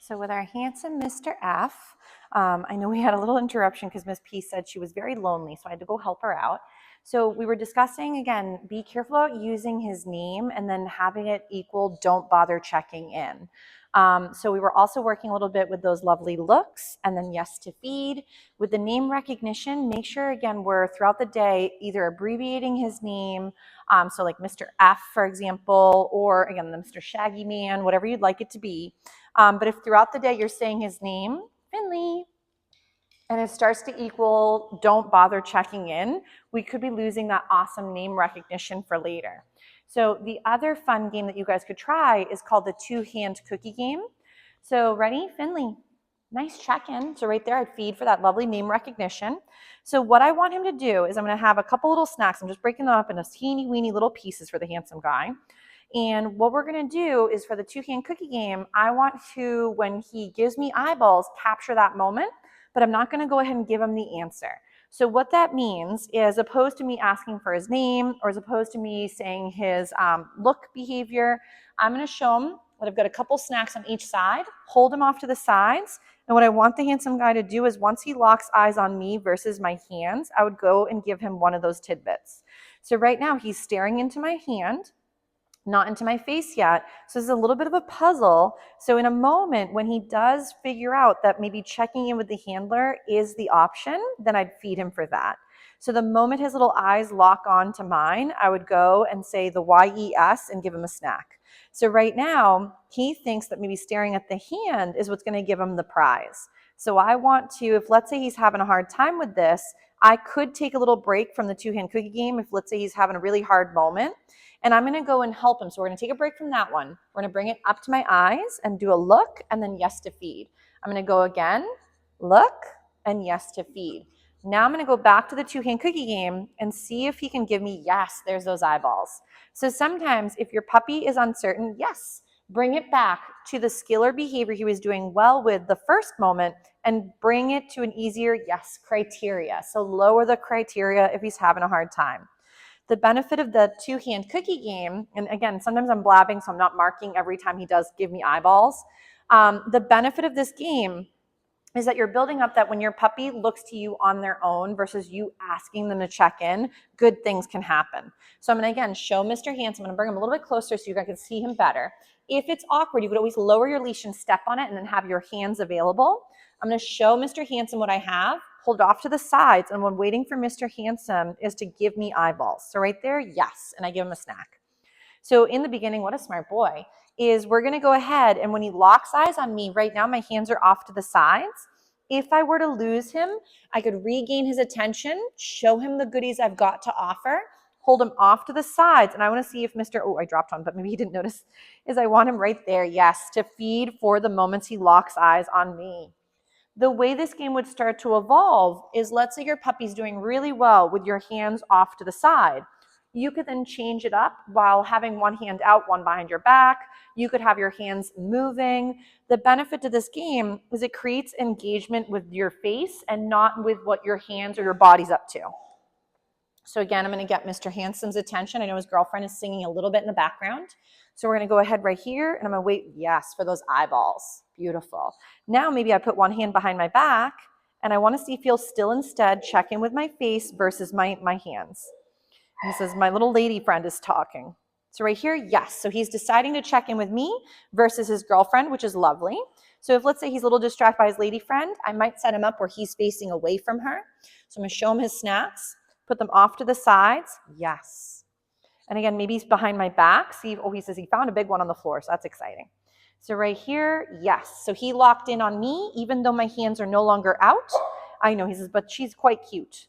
So with our handsome Mr. F, I know we had a little interruption because Miss P said she was very lonely, so I had to go help her out. So we were discussing, again, be careful about using his name and then having it equal don't bother checking in. So we were also working a little bit with those lovely looks and then yes to feed. With the name recognition, make sure, again, we're throughout the day either abbreviating his name, so like Mr. F, for example, or again, the Mr. Shaggy Man, whatever you'd like it to be. But if throughout the day you're saying his name, Finley, and it starts to equal don't bother checking in, we could be losing that awesome name recognition for later. So the other fun game that you guys could try is called the two-hand cookie game. So ready, Finley? Nice check-in. So right there, I'd feed for that lovely name recognition. So what I want him to do is I'm going to have a couple little snacks. I'm just breaking them up into teeny weeny little pieces for the handsome guy. And what we're going to do is for the two-hand cookie game, I want to, when he gives me eyeballs, capture that moment, but I'm not going to go ahead and give him the answer. So what that means is, as opposed to me asking for his name or as opposed to me saying his look behavior, I'm going to show him that I've got a couple snacks on each side, hold him off to the sides. And what I want the handsome guy to do is once he locks eyes on me versus my hands, I would go and give him one of those tidbits. So right now he's staring into my hand, not into my face yet. So this is a little bit of a puzzle. So in a moment when he does figure out that maybe checking in with the handler is the option, then I'd feed him for that. So the moment his little eyes lock on to mine, I would go and say the YES and give him a snack. So right now he thinks that maybe staring at the hand is what's going to give him the prize. So I want to, if let's say he's having a hard time with this, I could take a little break from the two-hand cookie game if let's say he's having a really hard moment. And I'm going to go and help him. So we're going to take a break from that one. We're going to bring it up to my eyes and do a look and then yes to feed. I'm going to go again, look, and yes to feed. Now I'm going to go back to the two-hand cookie game and see if he can give me yes, there's those eyeballs. So sometimes if your puppy is uncertain, yes, bring it back to the skill or behavior he was doing well with the first moment and bring it to an easier yes criteria. So lower the criteria if he's having a hard time. The benefit of the two-hand cookie game, and again, sometimes I'm blabbing, so I'm not marking every time he does give me eyeballs. The benefit of this game is that you're building up that when your puppy looks to you on their own versus you asking them to check in, good things can happen. So I'm going to, again, show Mr. Handsome. I'm going to bring him a little bit closer so you guys can see him better. If it's awkward, you could always lower your leash and step on it and then have your hands available. I'm going to show Mr. Handsome what I have, hold off to the sides, and when waiting for Mr. Handsome is to give me eyeballs. So right there, yes, and I give him a snack. So in the beginning, what a smart boy, is we're going to go ahead and when he locks eyes on me, right now my hands are off to the sides. If I were to lose him, I could regain his attention, show him the goodies I've got to offer, hold him off to the sides, and I want to see if I dropped one, but maybe he didn't notice, is I want him right there, yes, to feed for the moments he locks eyes on me. The way this game would start to evolve is, let's say your puppy's doing really well with your hands off to the side. You could then change it up while having one hand out, one behind your back. You could have your hands moving. The benefit to this game is it creates engagement with your face and not with what your hands or your body's up to. So again, I'm going to get Mr. Handsome's attention. I know his girlfriend is singing a little bit in the background. So we're going to go ahead right here and I'm going to wait, yes, for those eyeballs. Beautiful. Now maybe I put one hand behind my back and I want to see if he'll still instead check in with my face versus my hands. He says, my little lady friend is talking. So right here, yes. So he's deciding to check in with me versus his girlfriend, which is lovely. So if let's say he's a little distracted by his lady friend, I might set him up where he's facing away from her. So I'm going to show him his snacks, put them off to the sides. Yes. And again, maybe he's behind my back. See, oh, he says he found a big one on the floor. So that's exciting. So right here, yes. So he locked in on me, even though my hands are no longer out. I know, he says, but she's quite cute.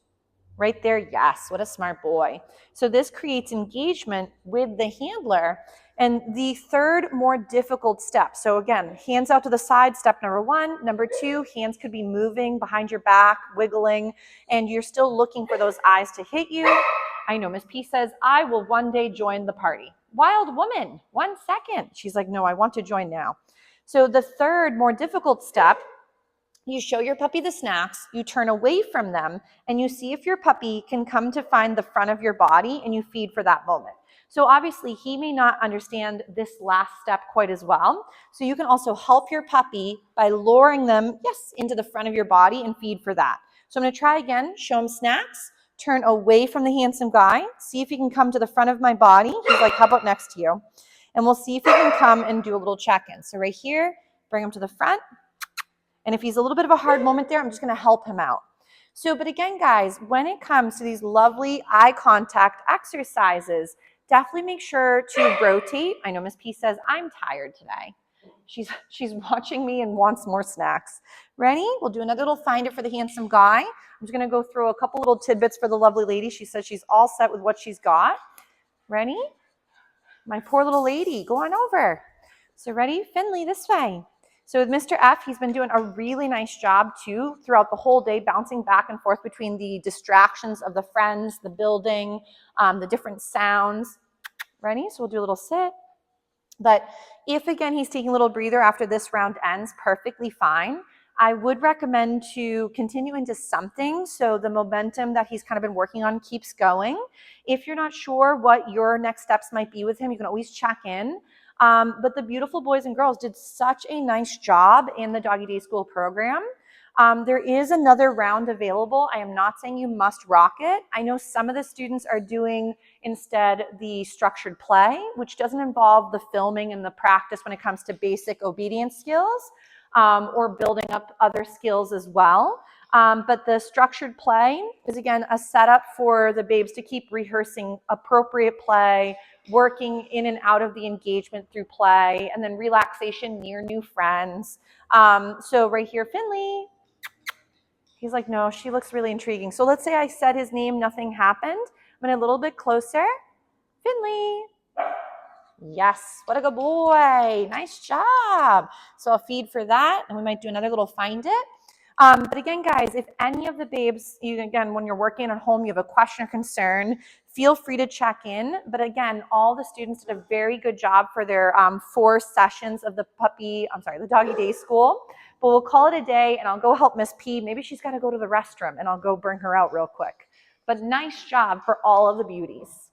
Right there, yes, what a smart boy. So this creates engagement with the handler. And the third more difficult step, so again, hands out to the side, step number one. Number two, hands could be moving behind your back, wiggling, and you're still looking for those eyes to hit you. I know, Miss P says, I will one day join the party. Wild woman, 1 second. She's like, no, I want to join now. So the third more difficult step, you show your puppy the snacks, you turn away from them, and you see if your puppy can come to find the front of your body and you feed for that moment. So obviously he may not understand this last step quite as well. So you can also help your puppy by luring them, yes, into the front of your body and feed for that. So I'm going to try again, show him snacks, turn away from the handsome guy, see if he can come to the front of my body. He's like, how about next to you? And we'll see if he can come and do a little check-in. So right here, bring him to the front. And if he's a little bit of a hard moment there, I'm just going to help him out. So, but again, guys, when it comes to these lovely eye contact exercises, definitely make sure to rotate. I know Miss P says, I'm tired today. She's watching me and wants more snacks. Ready? We'll do another little find it for the handsome guy. I'm just going to go through a couple little tidbits for the lovely lady. She says she's all set with what she's got. Ready? My poor little lady, go on over. So ready? Finley, this way. So with Mr. F, he's been doing a really nice job too throughout the whole day, bouncing back and forth between the distractions of the friends, the building, the different sounds. Ready? So we'll do a little sit. But if, again, he's taking a little breather after this round ends, perfectly fine. I would recommend to continue into something so the momentum that he's kind of been working on keeps going. If you're not sure what your next steps might be with him, you can always check in. But the beautiful boys and girls did such a nice job in the Doggy Day School program. There is another round available. I am not saying you must rock it. I know some of the students are doing instead the structured play, which doesn't involve the filming and the practice when it comes to basic obedience skills or building up other skills as well. But the structured play is, again, a setup for the babes to keep rehearsing appropriate play, working in and out of the engagement through play, and then relaxation near new friends. So right here, Finley, he's like, no, she looks really intriguing. So let's say I said his name, nothing happened. I'm going a little bit closer. Finley. Yes, what a good boy. Nice job. So I'll feed for that, and we might do another little find it. But again, guys, if any of the babes, again, when you're working at home, you have a question or concern, feel free to check in. But again, all the students did a very good job for their 4 sessions of the Doggy Day School. But we'll call it a day, and I'll go help Miss P. Maybe she's got to go to the restroom, and I'll go bring her out real quick. But nice job for all of the beauties.